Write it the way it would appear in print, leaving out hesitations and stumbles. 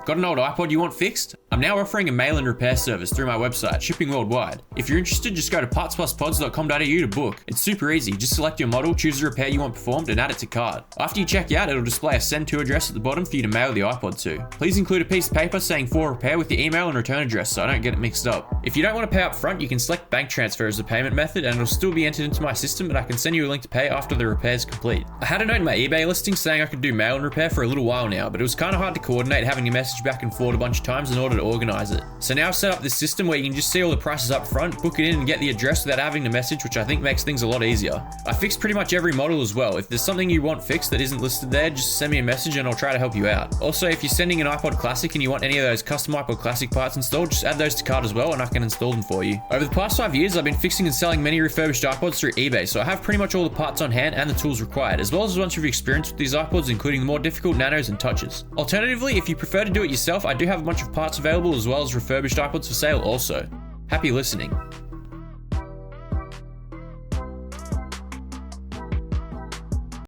Got an old iPod you want fixed? I'm now offering a mail and repair service through my website, shipping worldwide. If you're interested, just go to partspluspods.com.au to book. It's super easy. Just select your model, choose the repair you want performed, and add it to cart. After you check out, it'll display a send to address at the bottom for you to mail the iPod to. Please include a piece of paper saying for repair with your email and return address so I don't get it mixed up. If you don't want to pay up front, you can select bank transfer as the payment method and it'll still be entered into my system, and I can send you a link to pay after the repair is complete. I had a note in my eBay listing saying I could do mail and repair for a little while now, but it was kind of hard to coordinate having a message back and forth a bunch of times in order to organize it. So now I've set up this system where you can just see all the prices up front, book it in and get the address without having to message, which I think makes things a lot easier. I fixed pretty much every model as well. If there's something you want fixed that isn't listed there, just send me a message and I'll try to help you out. Also, if you're sending an iPod Classic and you want any of those custom iPod Classic parts installed, just add those to cart as well and I can install them for you. Over the past 5 years, I've been fixing and selling many refurbished iPods through eBay, so I have pretty much all the parts on hand and the tools required, as well as a bunch of experience with these iPods, including the more difficult nanos and touches. Alternatively, if you prefer to do it yourself, I do have a bunch of parts available as well as refurbished iPods for sale also. Happy listening.